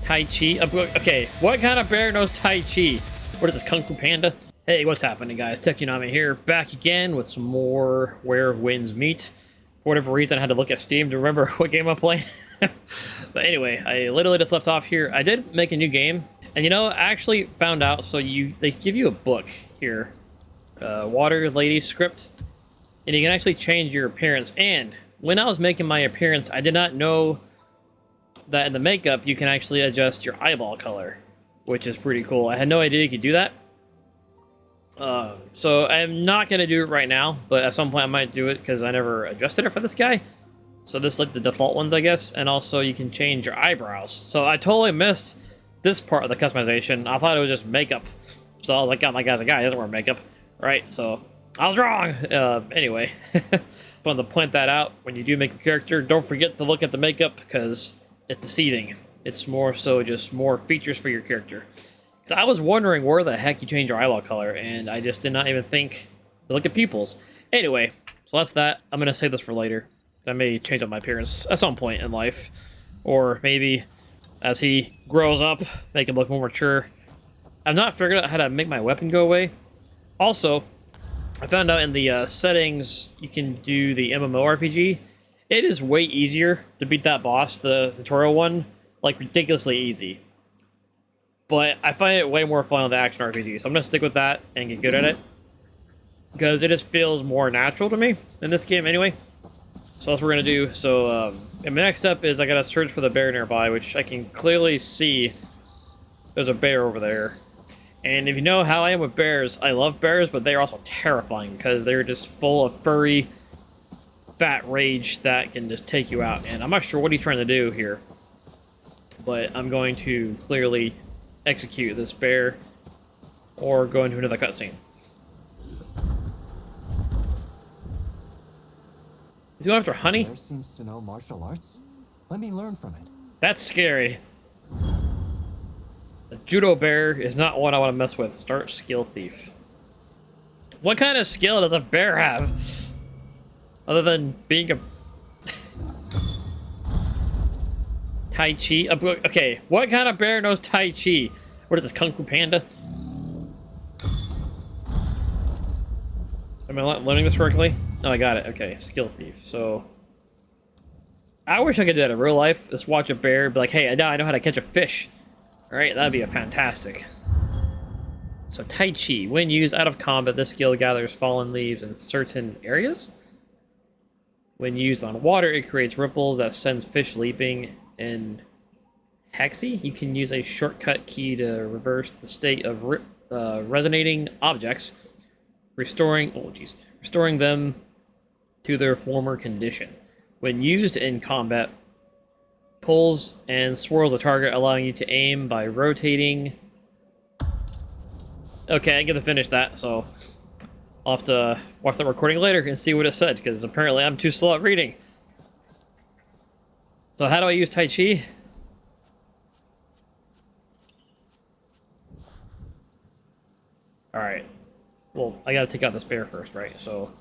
Tai Chi? Okay, what kind of bear knows Tai Chi? What is this, Kung Fu Panda? Hey, what's happening, guys? Techunami here, back again with some more Where Winds Meet. For whatever reason, I had to look at Steam to remember what game I'm playing. But anyway, I literally just left off here. I did make a new game, and you know, I actually found out, so they give you a book here. Water Lady script, and you can actually change your appearance. And when I was making my appearance, I did not know that in the makeup you can actually adjust your eyeball color, which is pretty cool. I had no idea you could do that. So I'm not gonna do it right now, but at some point I might do it because I never adjusted it for this guy. So this is like the default ones, I guess, and also you can change your eyebrows. So I totally missed this part of the customization. I thought it was just makeup. So I was like, oh my guy's a guy, he doesn't wear makeup, right? So I was wrong. Anyway, wanted to point that out. When you do make a character, don't forget to look at the makeup because it's deceiving. It's more so just more features for your character. So I was wondering where the heck you change your eyeball color, and I just did not even think to look at pupils. Anyway, so that's that. I'm gonna save this for later. I may change up my appearance at some point in life, or maybe as he grows up, make him look more mature. I've not figured out how to make my weapon go away. Also, I found out in the settings you can do the MMORPG. It is way easier to beat that boss, the tutorial one, like ridiculously easy. But I find it way more fun on the action RPG, so I'm gonna stick with that and get good at it. Because it just feels more natural to me in this game anyway. So that's what we're gonna do. So, and my next step is I gotta search for the bear nearby, which I can clearly see there's a bear over there. And if you know how I am with bears, I love bears, but they're also terrifying because they're just full of furry, fat rage that can just take you out. And I'm not sure what he's trying to do here, but I'm going to clearly execute this bear or go into another cutscene. He's going after honey? Bear seems to know martial arts. Let me learn from it. That's scary. A judo bear is not one I want to mess with. Start skill thief. What kind of skill does a bear have? Other than being a... Tai Chi? Okay, what kind of bear knows Tai Chi? What is this, Kung Fu Panda? Am I learning this correctly? Oh, I got it. Okay, skill thief. So... I wish I could do that in real life. Just watch a bear, be like, hey, I know how to catch a fish. Alright, that'd be a fantastic. So Tai Chi. When used out of combat, this skill gathers fallen leaves in certain areas. When used on water, it creates ripples that sends fish leaping. In Hexy, you can use a shortcut key to reverse the state of resonating objects, restoring them to their former condition. When used in combat, pulls and swirls the target, allowing you to aim by rotating. Okay, I get to finish that, so I'll have to watch that recording later and see what it said, because apparently I'm too slow at reading. So how do I use Tai Chi? Alright. Well, I gotta take out this bear first, right? So...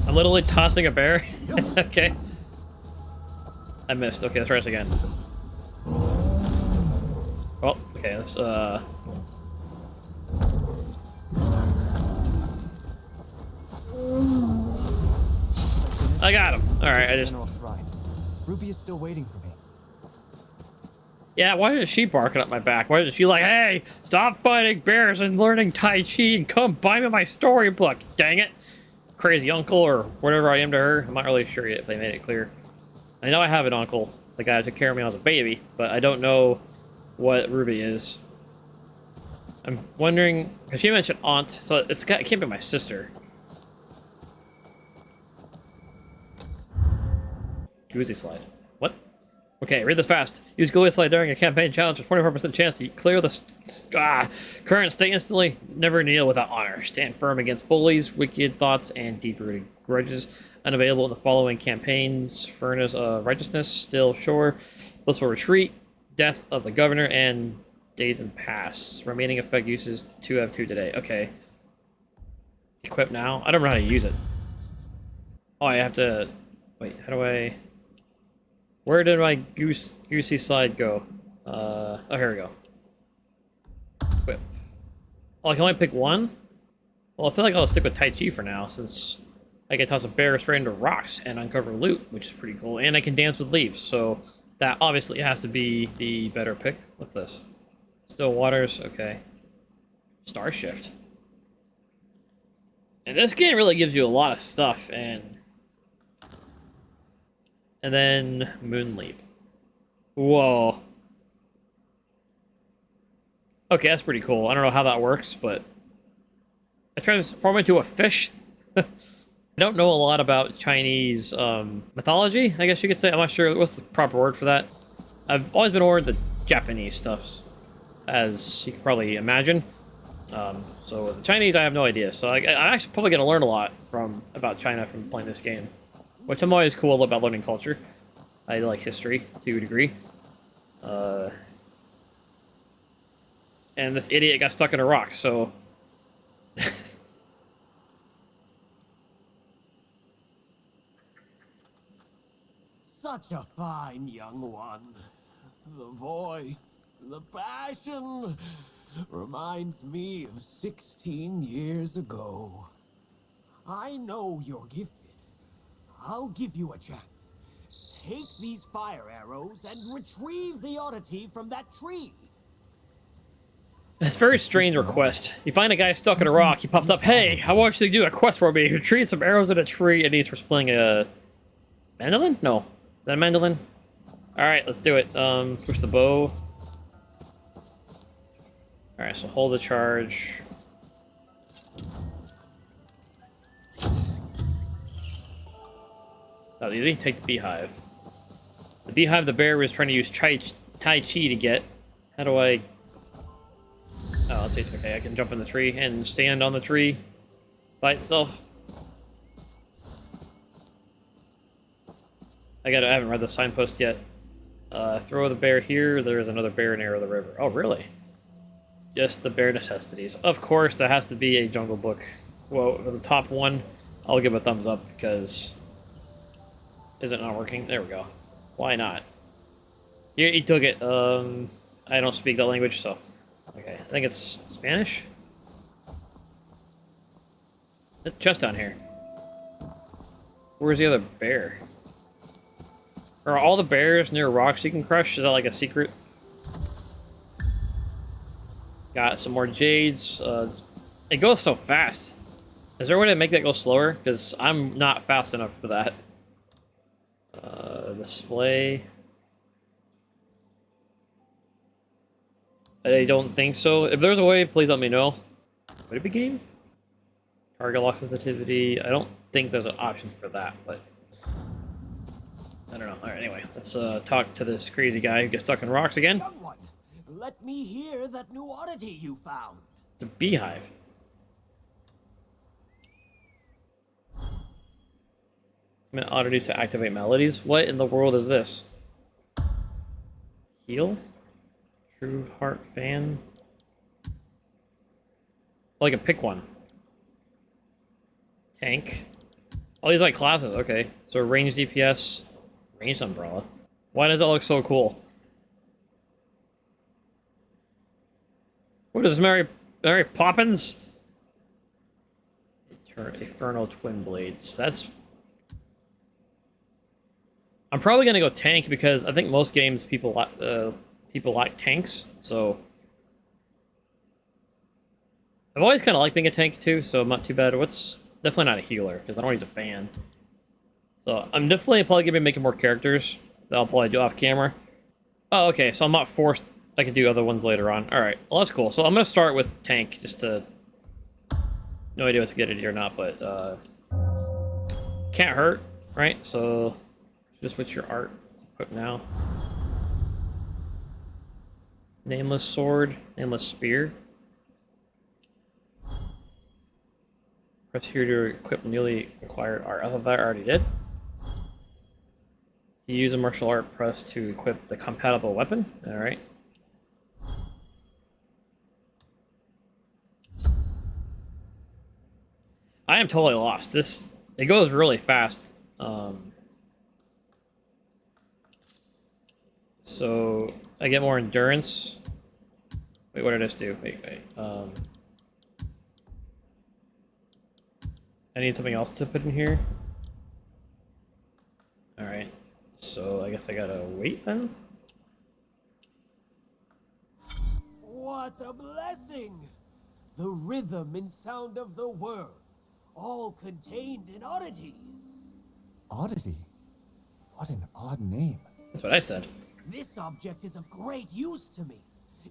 I'm literally tossing a bear? Okay. I missed. Okay, let's try this again. Well, okay, let's, I got him. Alright, I just... Ruby is still waiting for me. Yeah, why is she barking up my back? Why is she like, hey, stop fighting bears and learning Tai Chi and come buy me my storybook, dang it. Crazy uncle or whatever I am to her. I'm not really sure yet if they made it clear. I know I have an uncle, the guy who took care of me when I was a baby, but I don't know what Ruby is. I'm wondering, because she mentioned aunt, so it can't be my sister. Goosey slide. What? Okay, read this fast. Use Goosey slide during a campaign challenge with 24% chance to clear the current state instantly. Never kneel without honor. Stand firm against bullies, wicked thoughts, and deep-rooted grudges. Unavailable in the following campaigns: Furnace of Righteousness, Still Shore, Blissful Retreat, Death of the Governor, and Days and Pass. Remaining effect uses 2 out of 2 today. Okay. Equip now? I don't know how to use it. Oh, I have to... Wait, how do I... Where did my goosey slide go? Oh, here we go. Equip. Oh, I can only pick one? Well, I feel like I'll stick with Tai Chi for now, since I can toss a bear straight into rocks and uncover loot, which is pretty cool. And I can dance with leaves, so that obviously has to be the better pick. What's this? Still waters, okay. Star shift. And this game really gives you a lot of stuff, and then moon leap. Whoa. Okay, that's pretty cool. I don't know how that works, but I transform into a fish. I don't know a lot about Chinese mythology, I guess you could say. I'm not sure what's the proper word for that. I've always been more into Japanese stuffs, as you can probably imagine. So the Chinese, I have no idea. So I'm actually probably going to learn a lot about China from playing this game, which I'm always cool about learning culture. I like history to a degree. And this idiot got stuck in a rock, so... Such a fine young one. The voice, the passion, reminds me of 16 years ago. I know you're gifted. I'll give you a chance. Take these fire arrows and retrieve the oddity from that tree. It's a very strange request. You find a guy stuck in a rock, he pops up, "Hey, I want you to do a quest for me. Retrieve some arrows in a tree," and he's for playing a... mandolin? No. Is that a mandolin? Alright, let's do it. Push the bow. Alright, so hold the charge. That was easy. Take the beehive. The beehive the bear was trying to use Tai Chi to get. How do I... Oh, let's see. Okay, I can jump in the tree and stand on the tree by itself. I haven't read the signpost yet. Throw the bear here. There's another bear near the river. Oh, really? Just the bare necessities. Of course, that has to be a Jungle Book. Well, for the top one, I'll give a thumbs up because... Is it not working? There we go. Why not? He took it. I don't speak that language, so... Okay, I think it's Spanish? There's a chest down here. Where's the other bear? Are all the bears near rocks you can crush? Is that like a secret? Got some more jades. It goes so fast. Is there a way to make that go slower? Because I'm not fast enough for that. Display. I don't think so. If there's a way, please let me know. Would it be game? Target lock sensitivity. I don't think there's an option for that, but... I don't know. Alright, anyway. Let's talk to this crazy guy who gets stuck in rocks again. Young one, let me hear that new oddity you found. It's a beehive. Oddity to activate melodies. What in the world is this? Heal? True Heart Fan? Oh, I can pick one. Tank. Oh, these like classes. Okay. So range DPS. Ranged umbrella. Why does that look so cool? What is Mary Poppins? Infernal Twin Blades. That's... I'm probably gonna go tank because I think most games people like tanks, so... I've always kind of liked being a tank too, so I'm not too bad. What's... Definitely not a healer, because I don't use a fan. So I'm definitely probably gonna be making more characters that I'll probably do off camera. Oh, okay, so I'm not forced. I can do other ones later on. Alright, well that's cool. So I'm gonna start with tank, just to... No idea what's good at it or not, but can't hurt, right? So just switch your art. Equip now. Nameless sword, nameless spear. Press here to equip newly acquired art. I thought that I already did. To use a martial art, press to equip the compatible weapon. Alright. I am totally lost. It goes really fast. So I get more endurance. Wait, what did I just do? Wait. I need something else to put in here. Alright. So I guess I gotta wait then? What a blessing! The rhythm and sound of the world, all contained in oddities. Oddity? What an odd name. That's what I said. This object is of great use to me.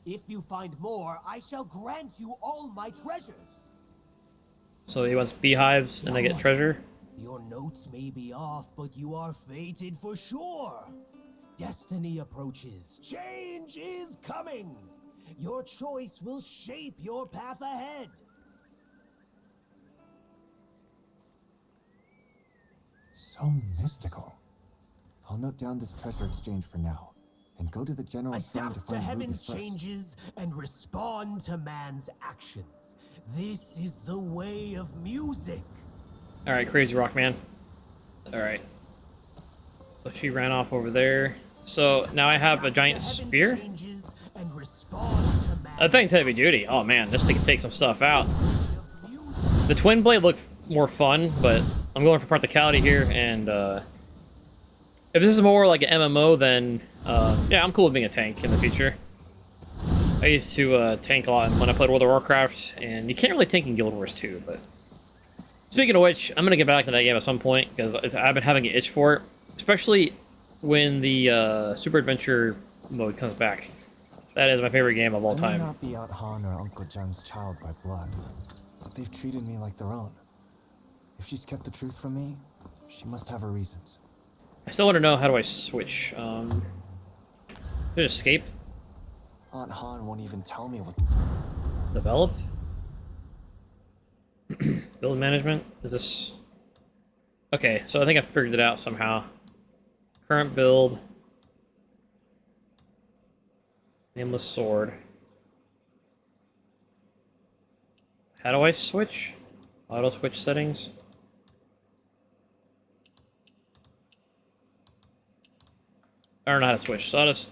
If you find more, I shall grant you all my treasures. So he wants beehives and I get treasure? Your notes may be off, but you are fated for sure. Destiny approaches. Change is coming. Your choice will shape your path ahead. So mystical. I'll note down this treasure exchange for now, and go to the general shrine to Adapt to find Ruby heaven's first. changes and respond to man's actions. This is the way of music. Alright, Crazy Rock Man. Alright. So she ran off over there. So now I have a giant spear? That thing's heavy duty. Oh man, this thing can take some stuff out. The twin blade looked more fun, but I'm going for practicality here, and if this is more like an MMO, then yeah, I'm cool with being a tank in the future. I used to tank a lot when I played World of Warcraft, and you can't really tank in Guild Wars 2, but speaking of which, I'm gonna get back to that game at some point, because I've been having an itch for it, especially when the Super Adventure mode comes back. That is my favorite game of all I may time. not be Aunt Han or Uncle Jung's child by blood, but they've treated me like their own. If she's kept the truth from me, she must have her reasons. I still want to know, how do I switch? There's escape. Aunt Han won't even tell me what... Develop. Build management. Is this... Okay, so I think I figured it out somehow. Current build. Nameless sword. How do I switch? Auto switch settings. I don't know how to switch, so I'll just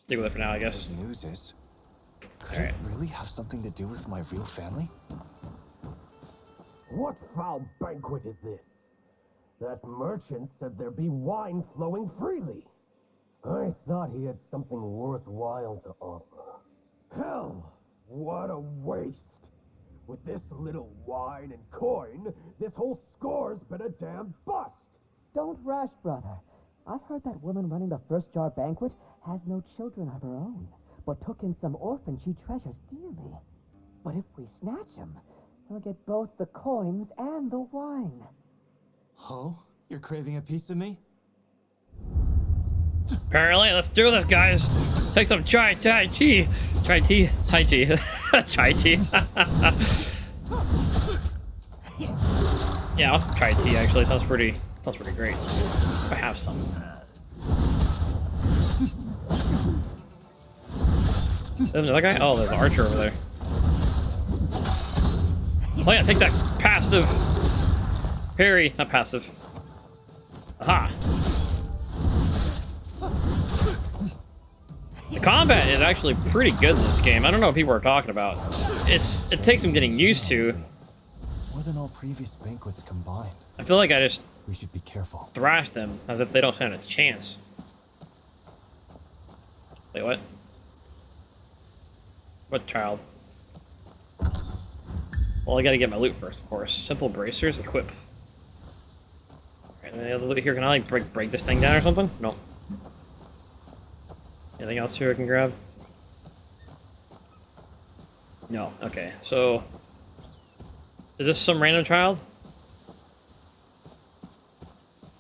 stick with it for now, I guess. The news is... Could Alright. it really have something to do with my real family? What foul banquet is this? That merchant said there be wine flowing freely. I thought he had something worthwhile to offer. Hell, what a waste. With this little wine and coin, this whole score's been a damn bust. Don't rush, brother. I've heard that woman running the first jar banquet has no children of her own, but took in some orphans she treasures dearly. But if we snatch him, we'll get both the coins and the wine. Oh? You're craving a piece of me? Apparently, let's do this, guys. Take some chai tai chi. Chai tea, tai chi. Chai tea. Yeah, I'll try tea actually. Sounds pretty great. If I have some. There's another guy? Oh, there's an archer over there. Oh yeah, take that passive parry, not passive. Aha. The combat is actually pretty good in this game. I don't know what people are talking about. It takes some getting used to. More than all previous banquets combined. I feel like I just We should be careful. thrash them as if they don't stand a chance. Wait, what? What child? Well, I gotta get my loot first, of course. Simple bracers, equip. Alright, any other loot here? Can I like break this thing down or something? Nope. Anything else here I can grab? No. Okay, so is this some random child?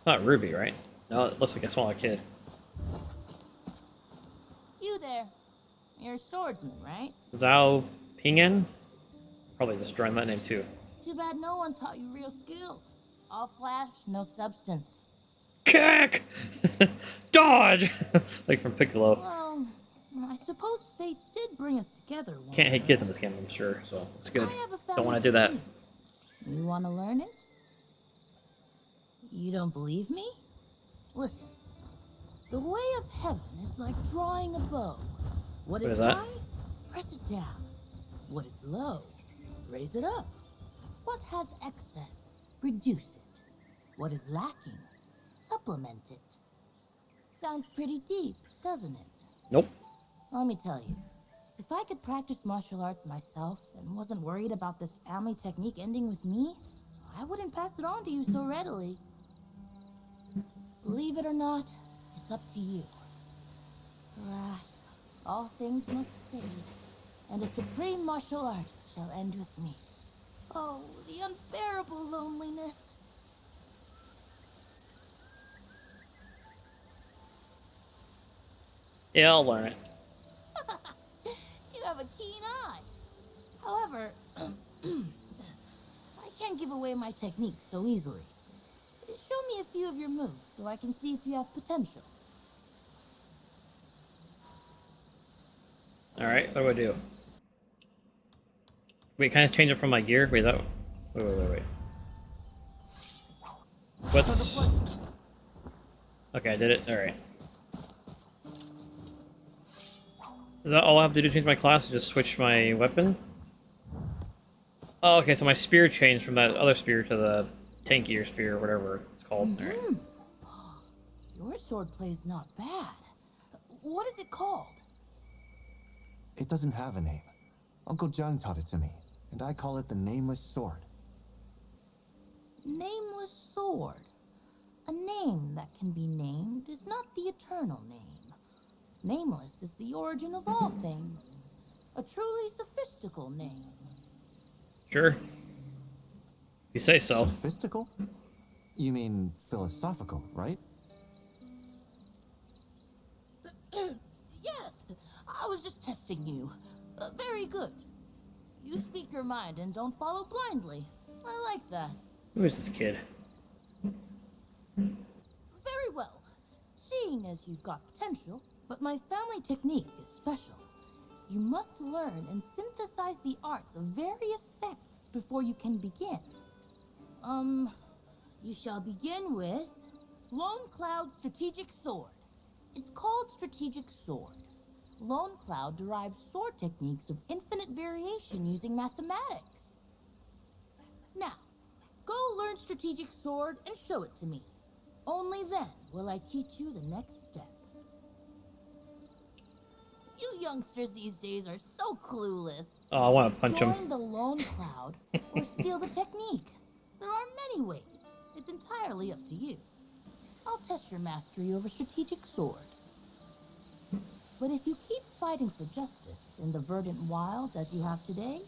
Not Ruby, right? No, it looks like a smaller kid. You there. You're a swordsman, right? Zhao Pingen? Probably just joined that name too. Too bad no one taught you real skills. All flash, no substance. Kick! Dodge! Like from Piccolo. Well, I suppose fate did bring us together once. Can't hate kids in this game, I'm sure, so it's good. I have a Don't want to family do that. tree. You want to learn it? You don't believe me? Listen. The way of heaven is like drawing a bow. What What is is that? high? Press it down. What is low? Raise it up. What has excess? Reduce it. What is lacking? Supplement it. Sounds pretty deep, doesn't it? Nope. Let me tell you, if I could practice martial arts myself and wasn't worried about this family technique ending with me, I wouldn't pass it on to you so readily. Believe it or not, it's up to you. Alas, all things must fade, and a supreme martial art shall end with me. Oh, the unbearable loneliness. Yeah, I'll learn it. You have a keen eye. However, I can't give away my technique so easily. Show me a few of your moves so I can see if you have potential. Alright, what do I do? Wait, can I change it from my gear? Wait, that... Wait. What's... Okay, I did it. Alright. Is that all I have to do to change my class? Just switch my weapon? Oh, okay, so my spear changed from that other spear to the tankier spear, or whatever it's called. Alright. Your swordplay's not bad. What is it called? It doesn't have a name. Uncle John taught it to me, and I call it the Nameless Sword. Nameless sword. A name that can be named is not the eternal name. Nameless is the origin of all things. A truly sophistical name. Sure. You say so. Sophistical? You mean philosophical, right? Yes, I was just testing you. Very good. You speak your mind and don't follow blindly. I like that. Who is this kid? Very well. Seeing as you've got potential, but my family technique is special. You must learn and synthesize the arts of various sects before you can begin. You shall begin with Lone Cloud Strategic Sword. It's called Strategic Sword. Lone Cloud derives sword techniques of infinite variation using mathematics. Now, go learn Strategic Sword and show it to me. Only then will I teach you the next step. You youngsters these days are so clueless. Oh, I want to punch Join him. the Lone Cloud or steal the technique. There are many ways. It's entirely up to you. I'll test your mastery over Strategic Sword. But if you keep fighting for justice in the verdant wilds as you have today,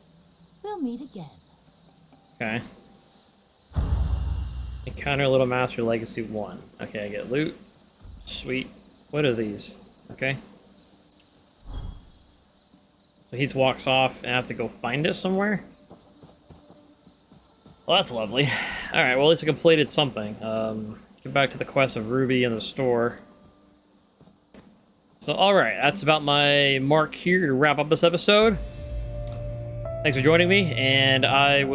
we'll meet again. Okay. Encounter Little Master Legacy 1. Okay, I get loot. Sweet. What are these? Okay. So he walks off and I have to go find it somewhere? Well, that's lovely. Alright, well at least I completed something. Get back to the quest of Ruby in the store. So, alright, that's about my mark here to wrap up this episode. Thanks for joining me, and I'm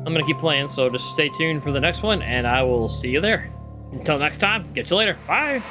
gonna keep playing, so just stay tuned for the next one, and I will see you there. Until next time, catch you later. Bye!